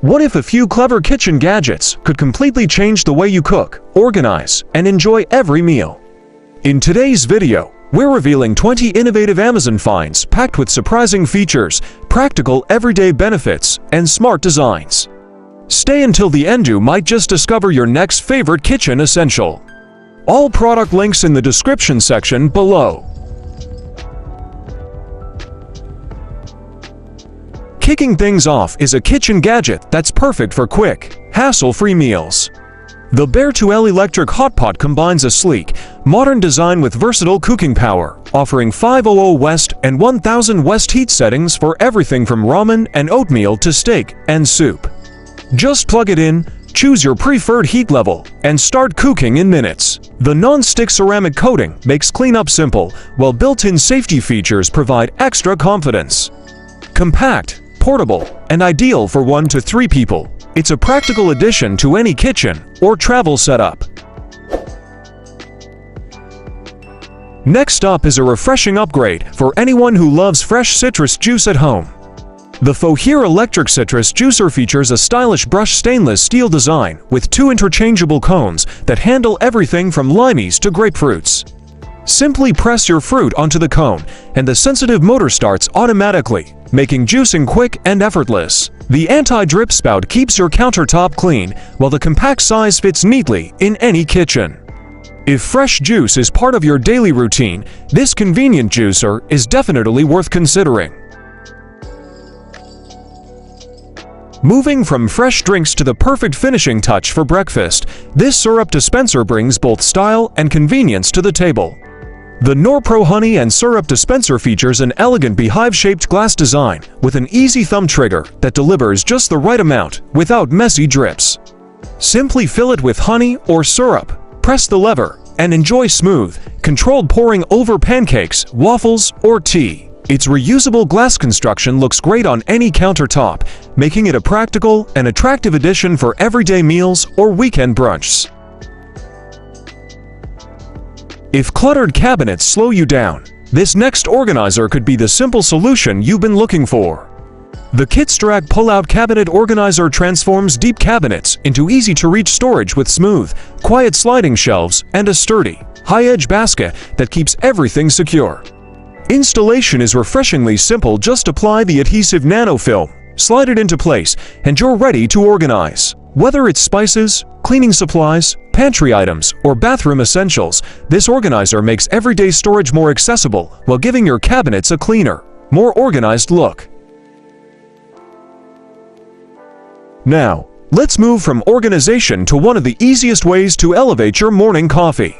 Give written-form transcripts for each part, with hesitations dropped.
What if a few clever kitchen gadgets could completely change the way you cook, organize, and enjoy every meal? In today's video, we're revealing 20 innovative Amazon finds packed with surprising features, practical everyday benefits, and smart designs. Stay until the end. You might just discover your next favorite kitchen essential. All product links in the description section below. Kicking things off is a kitchen gadget that's perfect for quick, hassle-free meals. The Bear2L electric hotpot combines a sleek, modern design with versatile cooking power, offering 500 West and 1000 West heat settings for everything from ramen and oatmeal to steak and soup. Just plug it in, choose your preferred heat level, and start cooking in minutes. The non-stick ceramic coating makes cleanup simple, while built-in safety features provide extra confidence. Compact, portable, and ideal for 1 to 3 people, it's a practical addition to any kitchen or travel setup. Next up is a refreshing upgrade for anyone who loves fresh citrus juice at home. The Fohere electric citrus juicer features a stylish brushed stainless steel design with 2 interchangeable cones that handle everything from limeys to grapefruits. Simply press your fruit onto the cone, and the sensitive motor starts automatically, making juicing quick and effortless. The anti-drip spout keeps your countertop clean, while the compact size fits neatly in any kitchen. If fresh juice is part of your daily routine, this convenient juicer is definitely worth considering. Moving from fresh drinks to the perfect finishing touch for breakfast, this syrup dispenser brings both style and convenience to the table. The Norpro Honey and Syrup Dispenser features an elegant beehive-shaped glass design with an easy thumb trigger that delivers just the right amount without messy drips. Simply fill it with honey or syrup, press the lever, and enjoy smooth, controlled pouring over pancakes, waffles, or tea. Its reusable glass construction looks great on any countertop, making it a practical and attractive addition for everyday meals or weekend brunches. If cluttered cabinets slow you down, this next organizer could be the simple solution you've been looking for. The Kitchenfinds pull-out cabinet organizer transforms deep cabinets into easy-to-reach storage with smooth, quiet sliding shelves and a sturdy, high-edge basket that keeps everything secure. Installation is refreshingly simple. Just apply the adhesive nanofilm, slide it into place, and you're ready to organize. Whether it's spices, cleaning supplies, pantry items, or bathroom essentials, this organizer makes everyday storage more accessible while giving your cabinets a cleaner, more organized look. Now, let's move from organization to one of the easiest ways to elevate your morning coffee.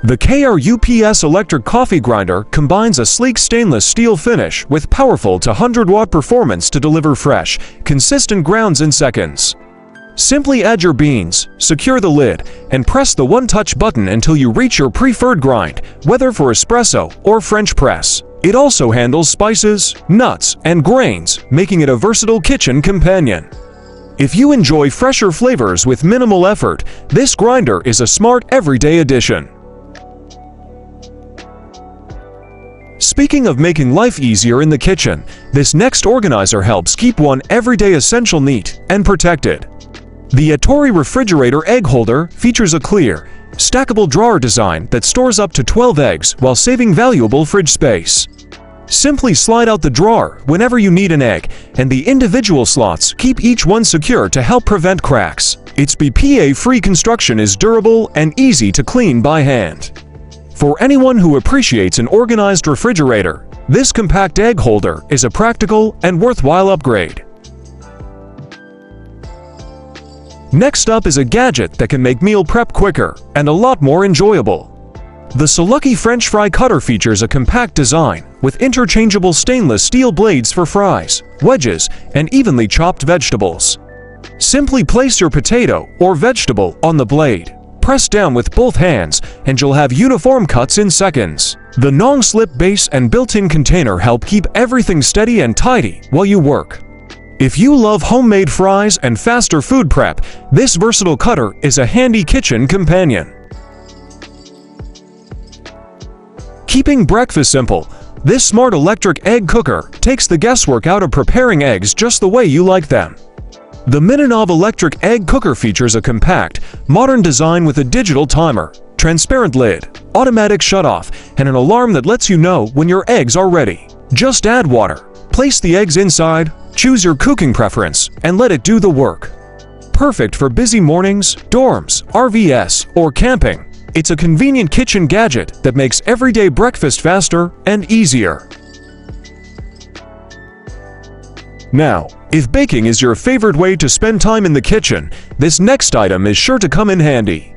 The KRUPS electric coffee grinder combines a sleek stainless steel finish with powerful 100-watt performance to deliver fresh, consistent grounds in seconds. Simply add your beans, secure the lid, and press the one-touch button until you reach your preferred grind, whether for espresso or French press. It also handles spices, nuts, and grains, making it a versatile kitchen companion. If you enjoy fresher flavors with minimal effort, this grinder is a smart everyday addition. Speaking of making life easier in the kitchen, this next organizer helps keep one everyday essential neat and protected. The Atori refrigerator egg holder features a clear, stackable drawer design that stores up to 12 eggs while saving valuable fridge space. Simply slide out the drawer whenever you need an egg, and the individual slots keep each one secure to help prevent cracks. Its BPA-free construction is durable and easy to clean by hand. For anyone who appreciates an organized refrigerator, this compact egg holder is a practical and worthwhile upgrade. Next up is a gadget that can make meal prep quicker and a lot more enjoyable. The Saluki French fry cutter features a compact design with interchangeable stainless steel blades for fries, wedges, and evenly chopped vegetables. Simply place your potato or vegetable on the blade, press down with both hands, and you'll have uniform cuts in seconds. The non-slip base and built-in container help keep everything steady and tidy while you work. If you love homemade fries and faster food prep, this versatile cutter is a handy kitchen companion. Keeping breakfast simple, this smart electric egg cooker takes the guesswork out of preparing eggs just the way you like them. The Mininov electric egg cooker features a compact, modern design with a digital timer, transparent lid, automatic shutoff, and an alarm that lets you know when your eggs are ready. Just add water, place the eggs inside, choose your cooking preference, and let it do the work. Perfect for busy mornings, dorms, RVs, or camping. It's a convenient kitchen gadget that makes everyday breakfast faster and easier. Now, if baking is your favorite way to spend time in the kitchen, this next item is sure to come in handy.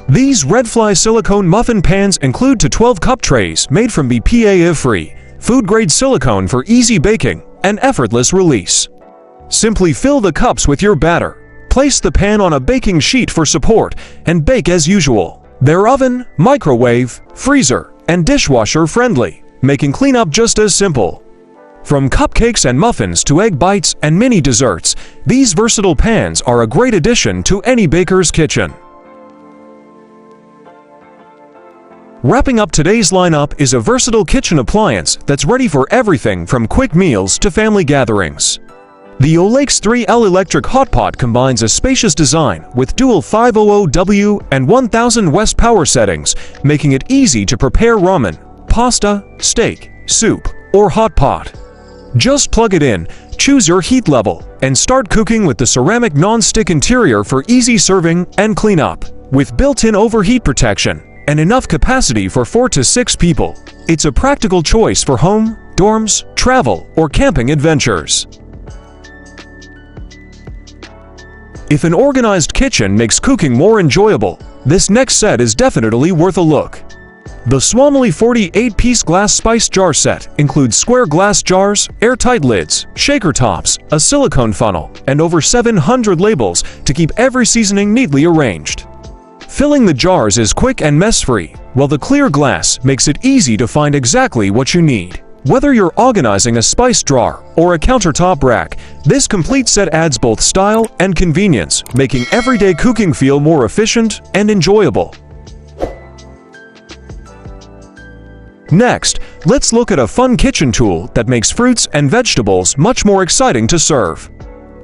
These Redfly silicone muffin pans include 12 cup trays made from BPA-free, food-grade silicone for easy baking and effortless release. Simply fill the cups with your batter, place the pan on a baking sheet for support, and bake as usual. They're oven, microwave, freezer, and dishwasher friendly, making cleanup just as simple. From cupcakes and muffins to egg bites and mini desserts, these versatile pans are a great addition to any baker's kitchen. Wrapping up today's lineup is a versatile kitchen appliance that's ready for everything from quick meals to family gatherings. The Olex 3L electric hotpot combines a spacious design with dual 500W and 1000 West power settings, making it easy to prepare ramen, pasta, steak, soup, or hot pot. Just plug it in, choose your heat level, and start cooking with the ceramic non-stick interior for easy serving and cleanup. With built-in overheat protection and enough capacity for 4 to 6 people, it's a practical choice for home, dorms, travel, or camping adventures. If an organized kitchen makes cooking more enjoyable, this next set is definitely worth a look. The Swamley 48-piece glass spice jar set includes square glass jars, airtight lids, shaker tops, a silicone funnel, and over 700 labels to keep every seasoning neatly arranged. Filling the jars is quick and mess-free, while the clear glass makes it easy to find exactly what you need. Whether you're organizing a spice drawer or a countertop rack, this complete set adds both style and convenience, making everyday cooking feel more efficient and enjoyable. Next, let's look at a fun kitchen tool that makes fruits and vegetables much more exciting to serve.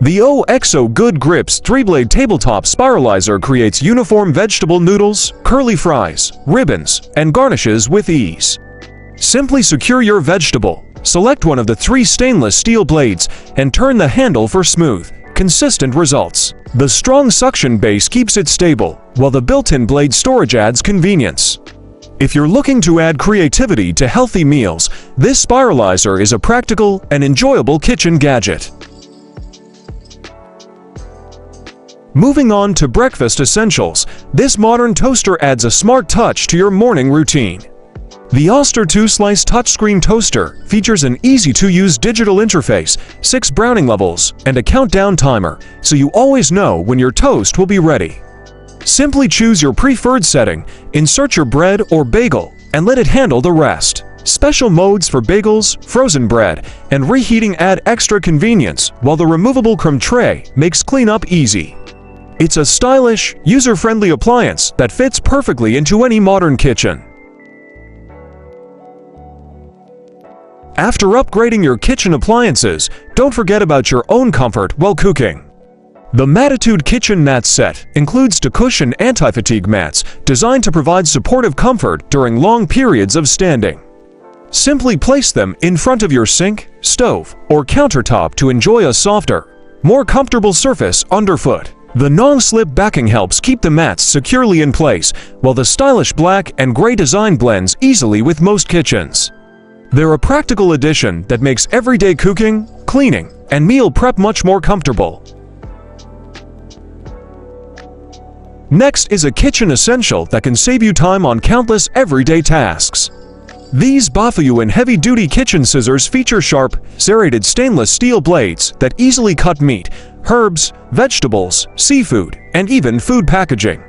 The OXO Good Grips 3-blade tabletop spiralizer creates uniform vegetable noodles, curly fries, ribbons, and garnishes with ease. Simply secure your vegetable, select one of the 3 stainless steel blades, and turn the handle for smooth, consistent results. The strong suction base keeps it stable, while the built-in blade storage adds convenience. If you're looking to add creativity to healthy meals, this spiralizer is a practical and enjoyable kitchen gadget. Moving on to breakfast essentials, this modern toaster adds a smart touch to your morning routine. The Oster 2-slice touchscreen toaster features an easy-to-use digital interface, 6 browning levels, and a countdown timer, so you always know when your toast will be ready. Simply choose your preferred setting, insert your bread or bagel, and let it handle the rest. Special modes for bagels, frozen bread, and reheating add extra convenience, while the removable crumb tray makes cleanup easy. It's a stylish, user-friendly appliance that fits perfectly into any modern kitchen. After upgrading your kitchen appliances, don't forget about your own comfort while cooking. The Matitude Kitchen Mat Set includes cushion anti-fatigue mats designed to provide supportive comfort during long periods of standing. Simply place them in front of your sink, stove, or countertop to enjoy a softer, more comfortable surface underfoot. The non-slip backing helps keep the mats securely in place, while the stylish black and gray design blends easily with most kitchens. They're a practical addition that makes everyday cooking, cleaning, and meal prep much more comfortable. Next is a kitchen essential that can save you time on countless everyday tasks. These Bafuyu heavy-duty kitchen scissors feature sharp, serrated stainless steel blades that easily cut meat, herbs, vegetables, seafood, and even food packaging.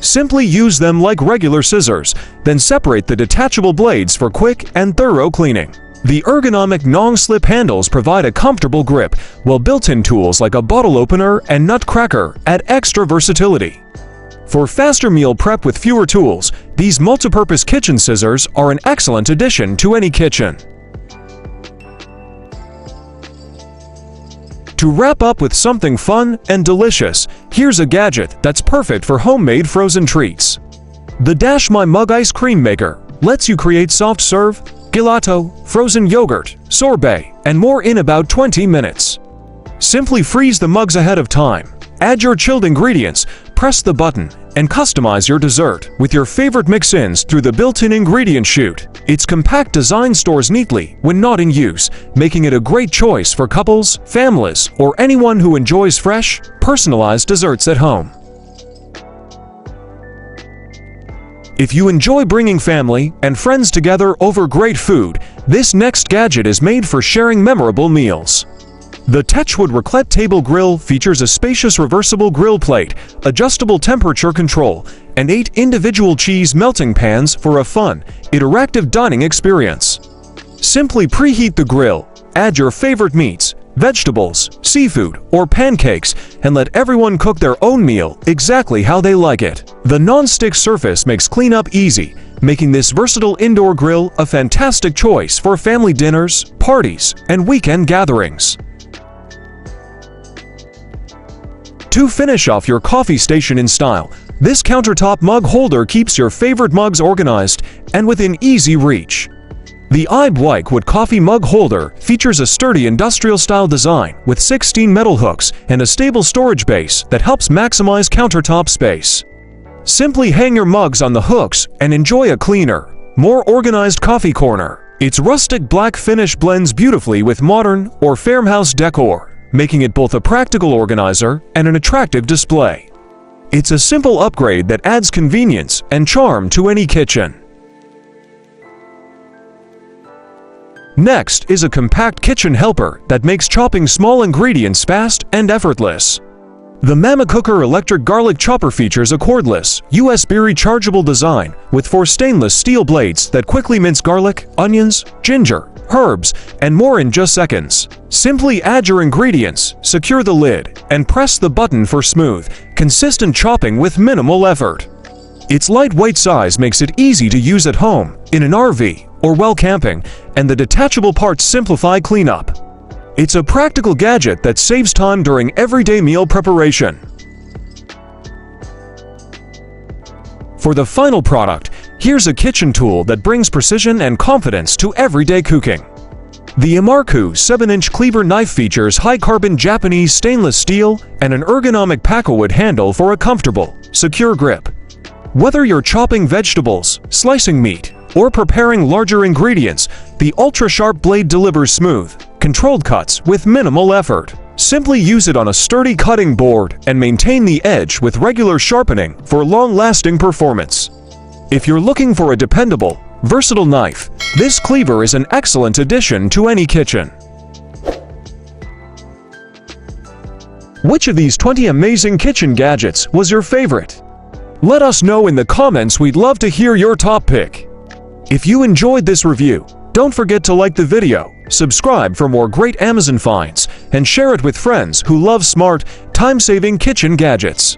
Simply use them like regular scissors, then separate the detachable blades for quick and thorough cleaning. The ergonomic non-slip handles provide a comfortable grip, while built-in tools like a bottle opener and nut cracker add extra versatility. For faster meal prep with fewer tools, these multipurpose kitchen scissors are an excellent addition to any kitchen. To wrap up with something fun and delicious, here's a gadget that's perfect for homemade frozen treats. The Dash My Mug Ice Cream Maker lets you create soft serve, gelato, frozen yogurt, sorbet, and more in about 20 minutes. Simply freeze the mugs ahead of time, add your chilled ingredients, press the button, and customize your dessert with your favorite mix-ins through the built-in ingredient chute. Its compact design stores neatly when not in use, making it a great choice for couples, families, or anyone who enjoys fresh, personalized desserts at home. If you enjoy bringing family and friends together over great food, this next gadget is made for sharing memorable meals. The Techwood Raclette Table Grill features a spacious reversible grill plate, adjustable temperature control, and 8 individual cheese melting pans for a fun, interactive dining experience. Simply preheat the grill, add your favorite meats, vegetables, seafood, or pancakes, and let everyone cook their own meal exactly how they like it. The non-stick surface makes cleanup easy, making this versatile indoor grill a fantastic choice for family dinners, parties, and weekend gatherings. To finish off your coffee station in style, this countertop mug holder keeps your favorite mugs organized and within easy reach. The Whitewood Coffee Mug Holder features a sturdy industrial-style design with 16 metal hooks and a stable storage base that helps maximize countertop space. Simply hang your mugs on the hooks and enjoy a cleaner, more organized coffee corner. Its rustic black finish blends beautifully with modern or farmhouse decor, making it both a practical organizer and an attractive display. It's a simple upgrade that adds convenience and charm to any kitchen. Next is a compact kitchen helper that makes chopping small ingredients fast and effortless. The Mama Cooker electric garlic chopper features a cordless, USB rechargeable design with 4 stainless steel blades that quickly mince garlic, onions, ginger, herbs, and more in just seconds. Simply add your ingredients, secure the lid, and press the button for smooth, consistent chopping with minimal effort. Its lightweight size makes it easy to use at home, in an RV, or while camping, and the detachable parts simplify cleanup. It's a practical gadget that saves time during everyday meal preparation. For the final product, here's a kitchen tool that brings precision and confidence to everyday cooking. The Imarku 7-inch cleaver knife features high-carbon Japanese stainless steel and an ergonomic packwood handle for a comfortable, secure grip. Whether you're chopping vegetables, slicing meat, or preparing larger ingredients, the ultra-sharp blade delivers smooth, controlled cuts with minimal effort. Simply use it on a sturdy cutting board and maintain the edge with regular sharpening for long-lasting performance. If you're looking for a dependable, versatile knife, this cleaver is an excellent addition to any kitchen. Which of these 20 amazing kitchen gadgets was your favorite? Let us know in the comments. We'd love to hear your top pick. If you enjoyed this review, don't forget to like the video, subscribe for more great Amazon finds, and share it with friends who love smart, time-saving kitchen gadgets.